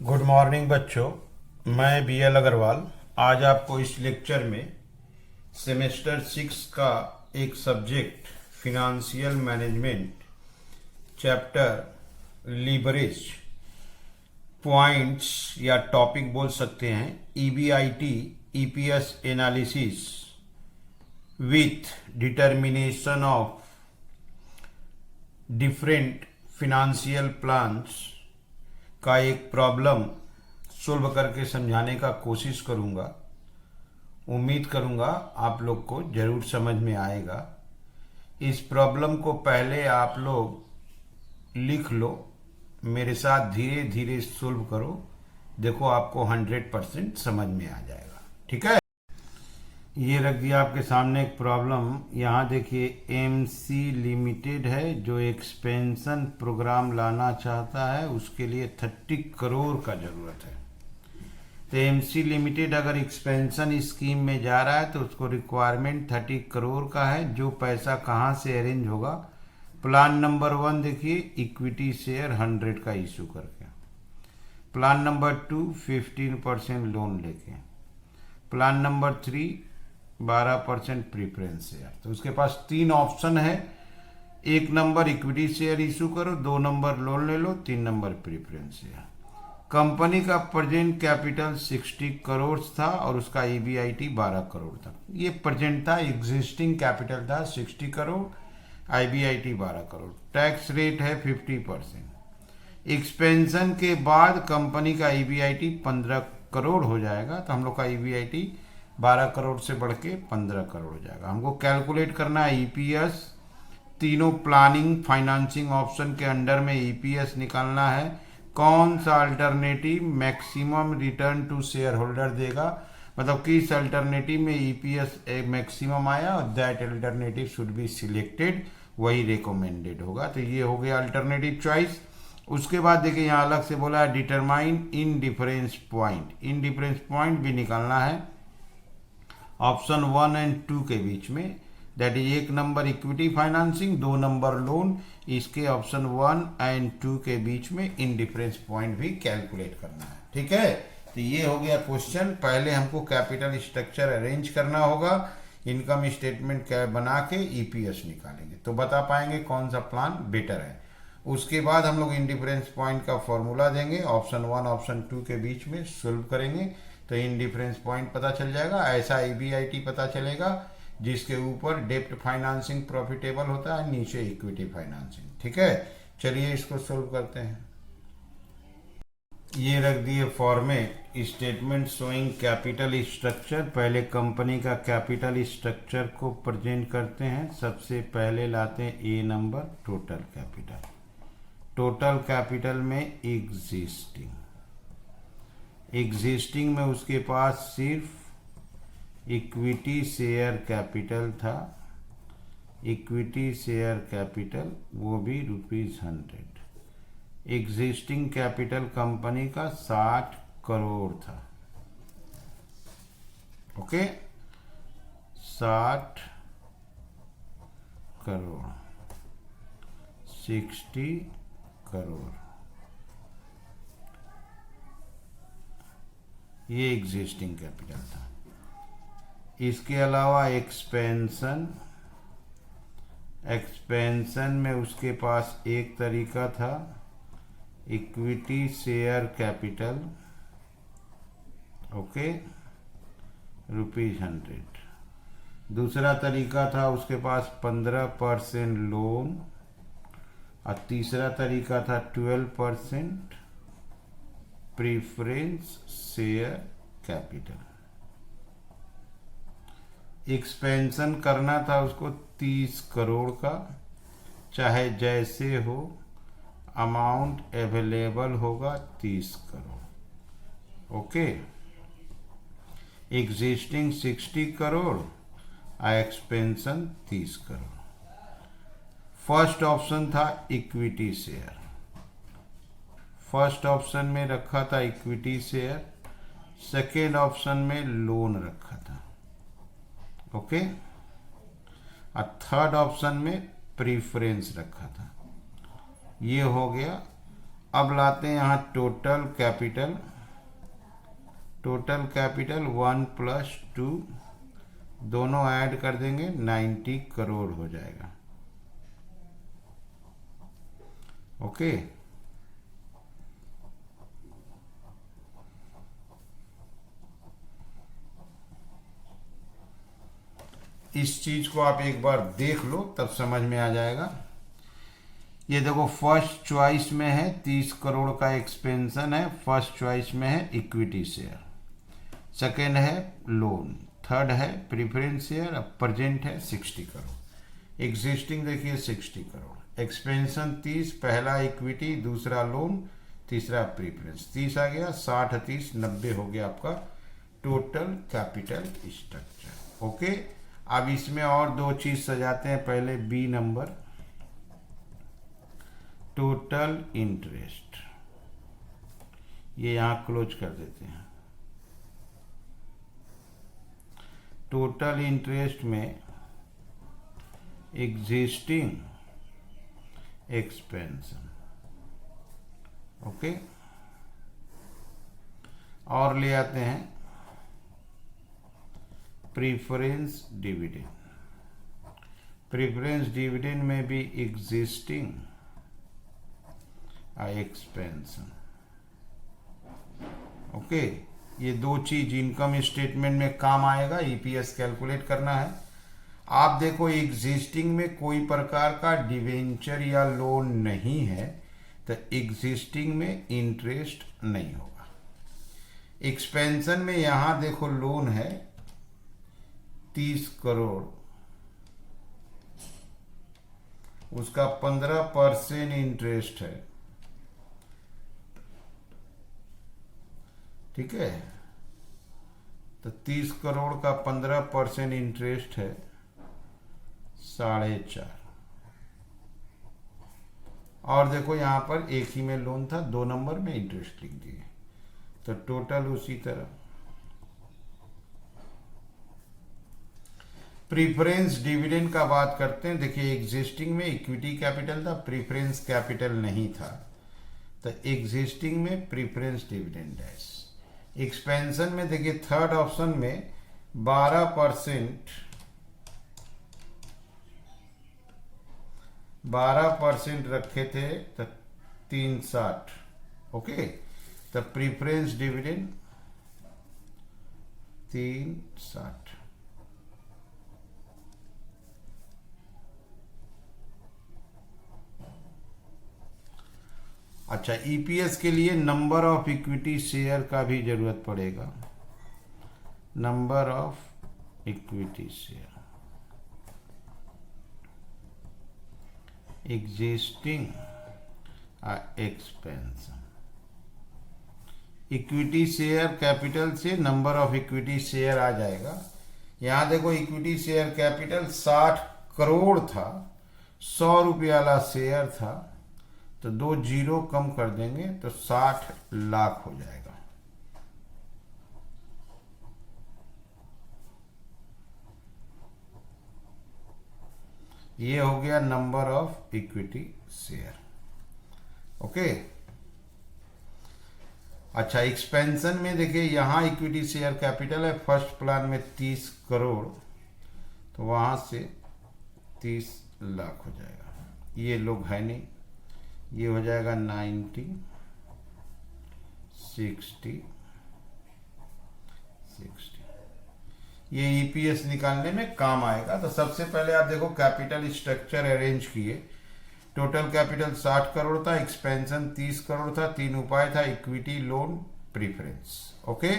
Good morning बच्चों। मैं BL Agarwal आज आपको इस लेक्चर में सेमेस्टर 6 का एक subject financial management chapter leverage points या टॉपिक बोल सकते हैं EBIT EPS analysis with determination of different financial plans का एक प्रॉब्लम सोल्व करके समझाने का कोशिश करूंगा। उम्मीद करूंगा आप लोग को जरूर समझ में आएगा। इस प्रॉब्लम को पहले आप लोग लिख लो, मेरे साथ धीरे धीरे सोल्व करो, देखो आपको 100% समझ में आ जाएगा। ठीक है, ये रख दिया आपके सामने एक प्रॉब्लम। यहाँ देखिए MC लिमिटेड है जो एक्सपेंशन प्रोग्राम लाना चाहता है, उसके लिए 30 करोड़ का जरूरत है। तो MC लिमिटेड अगर एक्सपेंशन स्कीम में जा रहा है तो उसको रिक्वायरमेंट 30 करोड़ का है। जो पैसा कहाँ से अरेंज होगा? प्लान नंबर 1 देखिए, इक्विटी शेयर 100 का इशू करके। प्लान नंबर 2 15% लोन लेके। Plan number 3 12% preference share. तो उसके पास 3 ऑप्शन है। 1 नंबर इक्विटी शेयर इशू करो, 2 नंबर लोन ले लो, 3 नंबर प्रीफरेंस शेयर। कंपनी का प्रेजेंट कैपिटल 60 करोड़ था और उसका EBIT 12 करोड़ था। ये प्रेजेंट था, एग्जिस्टिंग कैपिटल था 60 crore, EBIT 12 crore. Tax rate है 50%। एक्सपेंशन के बाद कंपनी का EBIT 15 करोड़ हो जाएगा। तो हम लोग का EBIT 12 करोड़ से बढ़ के 15 करोड़ हो जाएगा। हमको कैलकुलेट करना है EPS। तीनों प्लानिंग फाइनेंसिंग ऑप्शन के अंडर में EPS निकालना है। कौन सा alternative maximum return to shareholder देगा, मतलब किस अल्टरनेटिव में EPS मैक्सिमम आया और that alternative should be selected, वही रिकमेंडेड होगा। तो ये हो गया अल्टरनेटिव चॉइस। उसके बाद देखिए यहाँ अलग से बोला है determine in difference point. In difference point भी निकालना है ऑप्शन 1 एंड 2 के बीच में। That is 1 number equity financing, 2 number loan. इसके ऑप्शन 1 एंड 2 के बीच में इन डिफरेंस पॉइंट भी कैलकुलेट करना है। ठीक है, तो ये हो गया क्वेश्चन। पहले हमको कैपिटल स्ट्रक्चर अरेंज करना होगा, इनकम स्टेटमेंट बना के EPS निकालेंगे तो बता पाएंगे कौन सा प्लान बेटर है। उसके बाद हम लोग इन डिफरेंस पॉइंट का फॉर्मूला देंगे, ऑप्शन 1 ऑप्शन 2 के बीच में सोल्व करेंगे तो इन डिफरेंस पॉइंट पता चल जाएगा। ऐसा EBIT पता चलेगा जिसके ऊपर डेप्ट फाइनेंसिंग प्रॉफिटेबल होता है, नीचे इक्विटी फाइनेंसिंग। ठीक है, चलिए इसको सोल्व करते हैं। ये रख दिए format statement showing capital structure. पहले कंपनी का कैपिटल स्ट्रक्चर को प्रेजेंट करते हैं। सबसे पहले लाते हैं A number total capital. Total capital में एग्जिस्टिंग में उसके पास सिर्फ इक्विटी शेयर कैपिटल था। इक्विटी शेयर कैपिटल वो भी ₹100। एग्जिस्टिंग कैपिटल कंपनी का 60 करोड़ था। ओके, 60 करोड़, 60 करोड़, ये एग्जिस्टिंग कैपिटल था। इसके अलावा एक्सपेंशन में उसके पास एक तरीका था इक्विटी शेयर कैपिटल, ओके, ₹100। दूसरा तरीका था उसके पास 15% लोन और तीसरा तरीका था 12% प्रीफरेंस शेयर कैपिटल। एक्सपेंशन करना था उसको 30 करोड़ का, चाहे जैसे हो, अमाउंट अवेलेबल होगा 30 करोड़। ओके, एग्जिस्टिंग 60 करोड़ और एक्सपेंशन 30 करोड़। फर्स्ट ऑप्शन था इक्विटी शेयर। फर्स्ट ऑप्शन में रखा था इक्विटी शेयर, सेकेंड ऑप्शन में लोन रखा था। ओके, और थर्ड ऑप्शन में प्रीफरेंस रखा था। ये हो गया अब लाते हैं यहाँ टोटल कैपिटल 1 + 2, दोनों ऐड कर देंगे 90 करोड़ हो जाएगा। ओके, इस चीज को आप एक बार देख लो तब समझ में आ जाएगा। ये देखो फर्स्ट चॉइस में है 30 करोड़ का एक्सपेंशन है, फर्स्ट चॉइस में है इक्विटी शेयर, सेकेंड है लोन, थर्ड है प्रीफरेंस शेयर, अब प्रेजेंट है 60 करोड़, एग्जिस्टिंग देखिए 60 करोड़, एक्सपेंशन 30, पहला इक्विटी, दूसरा लोन, तीसरा प्रीफरेंस, 30 आ गया, 60 30 90 हो गया आपका टोटल कैपिटल स्ट्रक्चर। ओके, अब इसमें और दो चीज सजाते हैं। पहले बी नंबर, टोटल इंटरेस्ट, ये यहां क्लोज कर देते हैं। टोटल इंटरेस्ट में एग्जिस्टिंग एक्सपेंशन, ओके, और ले आते हैं प्रीफरेंस डिविडेंड, प्रीफरेंस डिविडेंड में भी एग्जिस्टिंग एक्सपेंशन। ओके, ये दो चीज इनकम स्टेटमेंट में काम आएगा, ईपीएस कैलकुलेट करना है। आप देखो एग्जिस्टिंग में कोई प्रकार का डिवेंचर या लोन नहीं है तो एग्जिस्टिंग में इंटरेस्ट नहीं होगा। एक्सपेंशन में यहां देखो लोन है 30 करोड़, उसका 15% इंटरेस्ट है, ठीक है, तो 30 करोड़ का 15% इंटरेस्ट है 4.5। और देखो यहां पर एक ही में लोन था, 2 नंबर में इंटरेस्ट लिख दिए, तो टोटल उसी तरह। प्रीफरेंस डिविडेंड का बात करते हैं। देखिए एग्जिस्टिंग में इक्विटी कैपिटल था, प्रीफरेंस कैपिटल नहीं था, तो एग्जिस्टिंग में प्रीफरेंस डिविडेंड डैश। एक्सपेंशन में देखिए थर्ड ऑप्शन में 12% रखे थे तो 360, ओके, तो प्रीफरेंस डिविडेंड 360। अच्छा, ईपीएस के लिए नंबर ऑफ इक्विटी शेयर का भी जरूरत पड़ेगा, number of equity share, existing expansion, equity share capital से नंबर ऑफ इक्विटी शेयर आ जाएगा। यहां देखो इक्विटी शेयर कैपिटल 60 करोड़ था, 100 रुपये वाला शेयर था, तो 2 जीरो कम कर देंगे तो 60 लाख हो जाएगा। ये हो गया number of equity share. Okay, अच्छा, एक्सपेंशन में देखिए यहां इक्विटी शेयर कैपिटल है, फर्स्ट प्लान में 30 करोड़, तो वहां से 30 लाख हो जाएगा। ये लोग है नहीं, ये हो जाएगा 90 60 60। ये ईपीएस निकालने में काम आएगा। तो सबसे पहले आप देखो कैपिटल स्ट्रक्चर अरेंज किए। टोटल कैपिटल 60 करोड़ था, एक्सपेंशन 30 करोड़ था, 3 उपाय था, equity, loan, preference. Okay,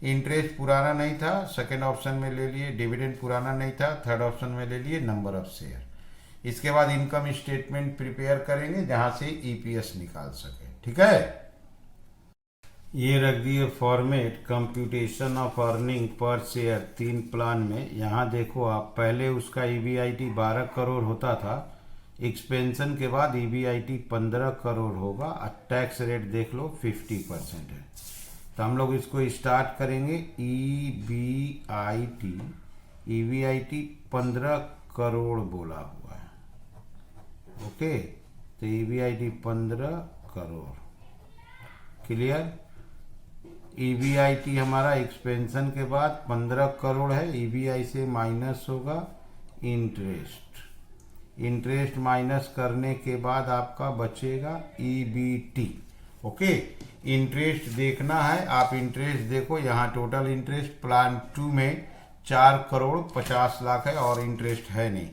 interest पुराना नहीं था, सेकेंड ऑप्शन में ले लिए, डिविडेंड पुराना नहीं था, थर्ड ऑप्शन में ले लिए, नंबर ऑफ शेयर। इसके बाद इनकम स्टेटमेंट प्रिपेयर करेंगे जहां से ईपीएस निकाल सके, ठीक है। ये रख दिए format, computation of earning per share 3 plan में। यहाँ देखो आप, पहले उसका ईबीआईटी 12 करोड़ होता था, एक्सपेंशन के बाद ईबीआईटी 15 करोड़ होगा, और टैक्स रेट देख लो 50% है। तो हम लोग इसको स्टार्ट करेंगे, ईबीआईटी 15 करोड़ बोला हुआ है, ओके, तो ईबीआईटी 15 करोड़, क्लियर। ईबीआईटी हमारा एक्सपेंशन के बाद 15 करोड़ है, ईबीआई से माइनस होगा इंटरेस्ट, इंटरेस्ट माइनस करने के बाद आपका बचेगा ईबीटी। ओके, इंटरेस्ट देखना है, आप इंटरेस्ट देखो, यहाँ टोटल इंटरेस्ट प्लान 2 में 4,50,00,000 है और इंटरेस्ट है नहीं,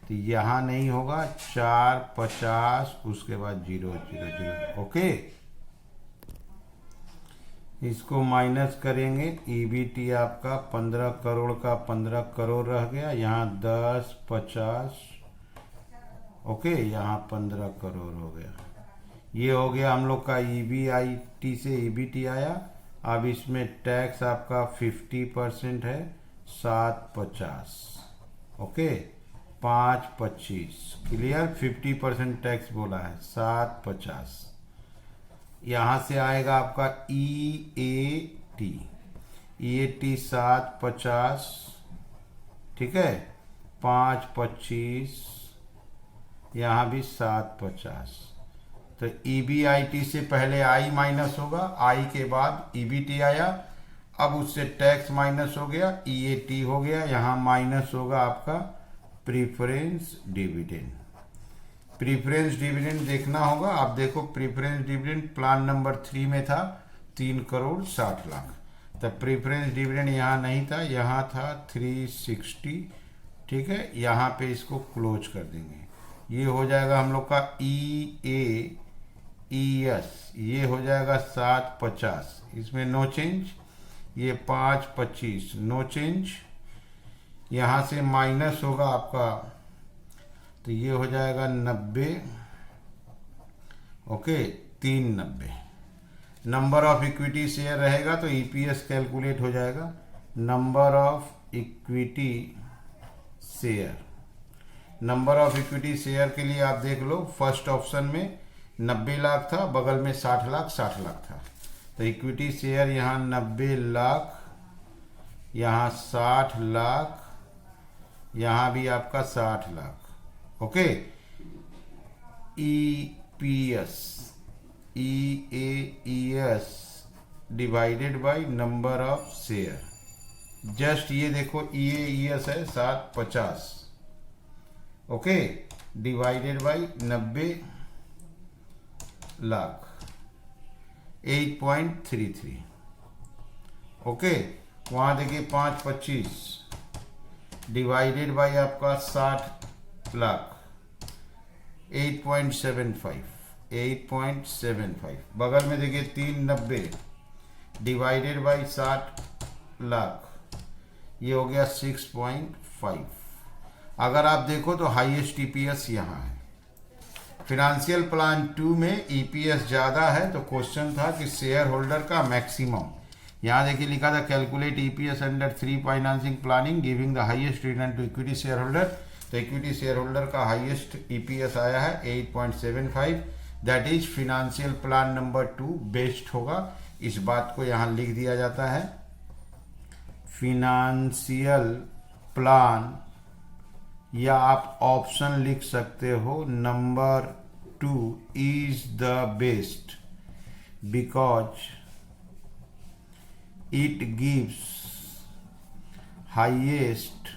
तो यहाँ नहीं होगा, 450 उसके बाद 000। ओके, इसको माइनस करेंगे, ईबीटी आपका 15 करोड़ का 15 करोड़ रह गया, यहाँ 10 50, ओके, यहाँ 15 करोड़ हो गया। ये हो गया हम लोग का ईबीआईटी से ईबीटी आया। अब इसमें टैक्स आपका 50% है, 750, ओके, 525, क्लियर। 50% टैक्स बोला है, 750। यहाँ से आएगा आपका ईएटी, ईएटी 750, ठीक है, 525, यहाँ भी 750। तो ईबीआईटी से पहले आई माइनस होगा, आई के बाद ईबीटी आया, अब उससे टैक्स माइनस हो गया, ईएटी हो गया, यहाँ माइनस होगा आपका प्रीफरेंस डिविडेंड। प्रीफरेंस डिविडेंड देखना होगा, आप देखो प्रीफरेंस डिविडेंड प्लान नंबर 3 में था 3,60,00,000, तब प्रीफरेंस डिविडेंड यहाँ नहीं था, यहाँ था 360, ठीक है। यहाँ पे इसको क्लोज कर देंगे, ये हो जाएगा हम लोग का EAES, ये हो जाएगा 750, इसमें नो चेंज, ये 525 नो चेंज, यहाँ से माइनस होगा आपका, तो ये हो जाएगा 90, okay, 390। Number of equity share रहेगा तो ईपीएस कैलकुलेट हो जाएगा, number of equity share. Number of equity share के लिए आप देख लो, फर्स्ट ऑप्शन में 90 लाख था, बगल में 60 लाख 60 लाख था, तो इक्विटी शेयर यहाँ 90 लाख, यहाँ 60 लाख, यहाँ भी आपका 60 lakh, okay. EPS, EAES divided by number of share, just ये देखो EAES है 750, okay, divided by 90 lakh, 8.33, okay. वहाँ देखिए 525 डिवाइडेड बाय आपका 60 लाख, 8.75, 8.75, बगल में देखिए 390 डिवाइडेड बाय 60 लाख, ये हो गया 6.5। अगर आप देखो तो हाईएस्ट ईपीएस यहाँ है। फिनेंशियल प्लान 2 में ईपीएस ज़्यादा है, तो क्वेश्चन था कि शेयर होल्डर का मैक्सिमम, यहाँ देखिए लिखा था calculate EPS under 3 financing planning giving the highest return to equity shareholder, तो इक्विटी शेयर होल्डर का हाईएस्ट ईपीएस आया है 8.75, that is financial plan number 2 best होगा। इस बात को यहाँ लिख दिया जाता है, फिनेंशियल प्लान, या आप ऑप्शन लिख सकते हो number 2 is the best because it gives highest,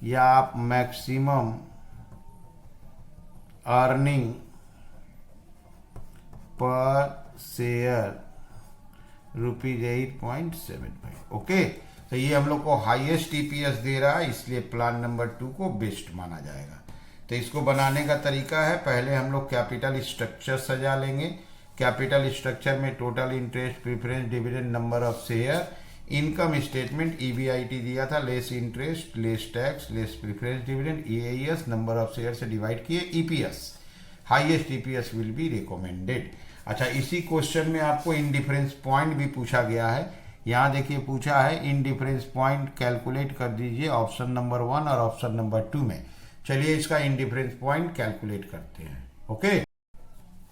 या आप maximum earning per share ₹8.75, okay. तो ये हम लोग को हाईएस्ट ईपीएस दे रहा है, इसलिए प्लान नंबर 2 को बेस्ट माना जाएगा। तो इसको बनाने का तरीका है, पहले हम लोग कैपिटल स्ट्रक्चर सजा लेंगे। कैपिटल स्ट्रक्चर में total interest, preference dividend, number of share, income statement EBIT दिया था, less interest, less tax, less preference dividend, EAES number of share से डिवाइड किए EPS, highest EPS will be recommended. अच्छा, इसी question में आपको इन difference point भी पूछा गया है, यहाँ देखिए पूछा है इन डिफरेंस पॉइंट कैलकुलेट कर दीजिए ऑप्शन नंबर 1 और ऑप्शन नंबर 2 में। चलिए इसका इन डिफरेंस पॉइंट कैलकुलेट करते हैं, ओके।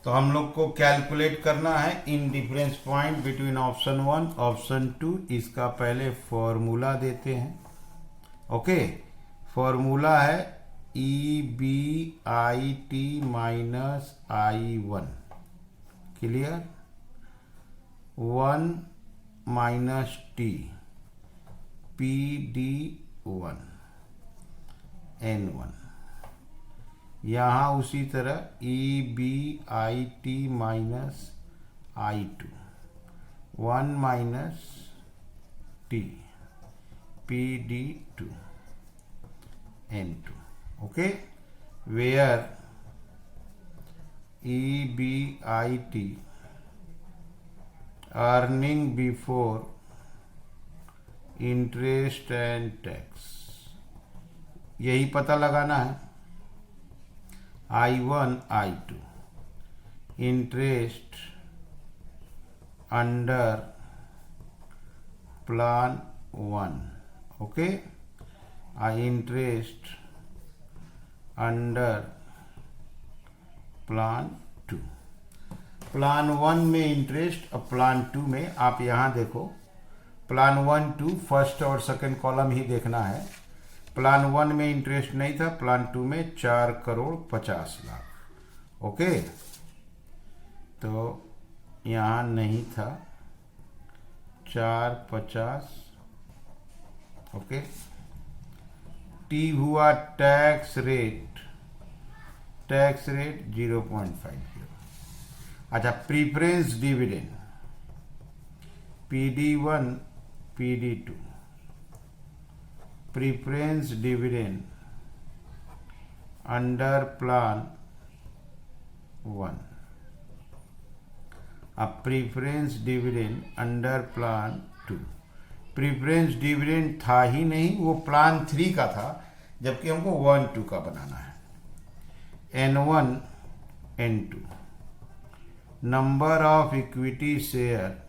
तो हम लोग को कैलकुलेट करना है in difference point between option 1 option 2। इसका पहले फॉर्मूला देते हैं, ओके। फॉर्मूला है EBIT minus I1, clear. 1 minus T P D 1 N1। यहाँ उसी तरह E B I T minus I2 1 minus T P D 2 N2। Okay, where E B I T earning before interest and tax, यही पता लगाना है। I1 I2 interest under plan 1, okay, interest under plan 2। Plan 1 में interest और plan 2 में, आप यहाँ देखो, प्लान 1 2 फर्स्ट और सेकंड कॉलम ही देखना है। प्लान 1 में इंटरेस्ट नहीं था, प्लान 2 में 4,50,00,000। ओके, तो यहाँ नहीं था 450। ओके, टी हुआ टैक्स रेट 0.50। अच्छा, preference dividend PD1 PD2, preference dividend under plan 1। अब preference dividend under plan 2, preference dividend था ही नहीं, वो प्लान 3 का था, जबकि हमको 1 2 का बनाना है। N1 N2 number of equity share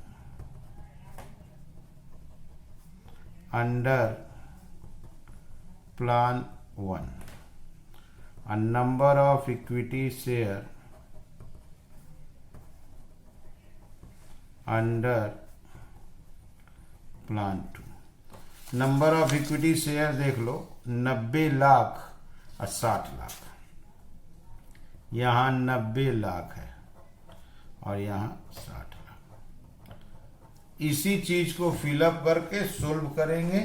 under plan 1 and number of equity share under plan 2। Number of equity share देख लो, 90 लाख और 60 लाख। यहाँ 90 लाख है और यहाँ 60 लाख। इसी चीज को फिलअप करके सोल्व करेंगे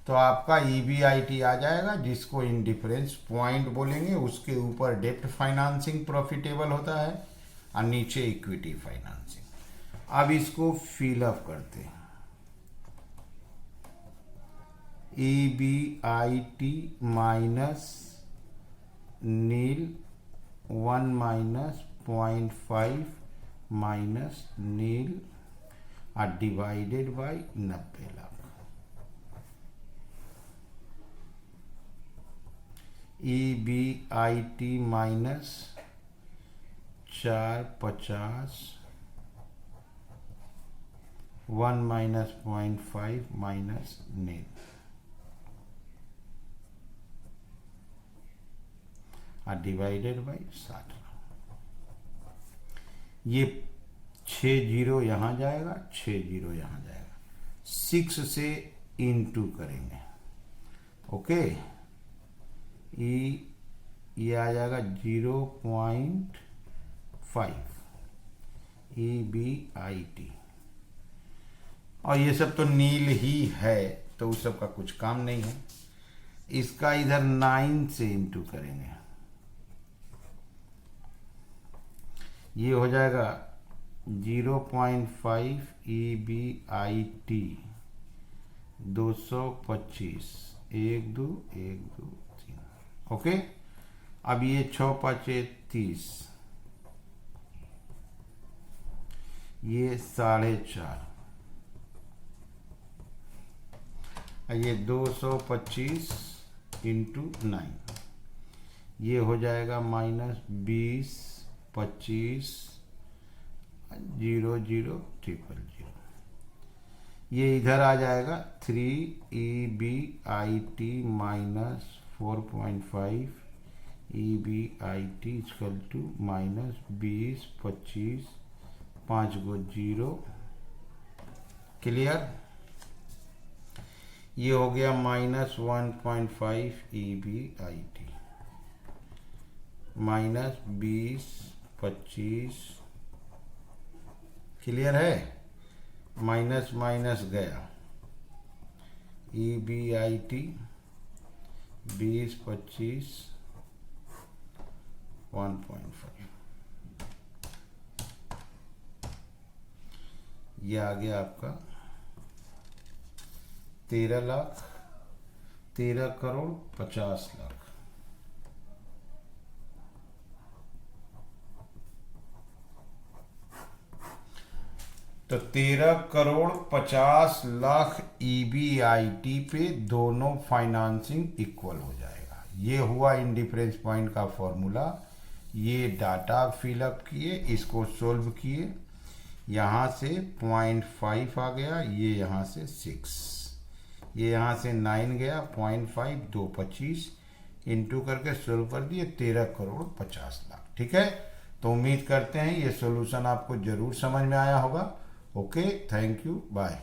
तो आपका EBIT आ जाएगा, जिसको इंडिफरेंस पॉइंट बोलेंगे। उसके ऊपर डेप्ट फाइनेंसिंग प्रॉफिटेबल होता है और नीचे इक्विटी फाइनेंसिंग। अब इसको फिलअप करते हैं। EBIT minus nil 1 minus 0.5 minus nil और divided by 90 lakh. EBIT minus 450 1 minus 0.5 minus nil और डिवाइडेड बाई 60। ये 6 जीरो यहाँ जाएगा, 6 जीरो यहाँ जाएगा, 6 से इनटू करेंगे। ओके, ये आ जाएगा 0.5 EBIT। और ये सब तो नील ही है, तो उस सब का कुछ काम नहीं है। इसका इधर 9 से इनटू करेंगे, ये हो जाएगा 0.5 EBIT 225 1 2 1 2 3। ओके, अब ये 6 5 30, ये 4.5, ये 225 इंटू 9, ये हो जाएगा माइनस 20 25 0 0 0 0। ये इधर आ जाएगा 3 EBIT minus 4.5 EBIT equal to minus 20 25 5 go 0। Clear? ये हो गया माइनस 1.5 EBIT माइनस 20 25। क्लियर है? माइनस माइनस गया, EBIT 20, 25, 1.5, ये आ गया आपका 13,50,00,000। तो 13,50,00,000 EBIT पे दोनों फाइनेंसिंग इक्वल हो जाएगा। ये हुआ इंडिफरेंस पॉइंट का फॉर्मूला। ये डाटा फिलअप किए, इसको सोल्व किए, यहाँ से 0.5 आ गया, ये यहाँ से 6, ये यहाँ से 9 गया, 0.5, 2, 25 इंटू करके सोल्व कर दिए, 13,50,00,000। ठीक है, तो उम्मीद करते हैं ये सॉल्यूशन आपको जरूर समझ में आया होगा। Okay, thank you, bye.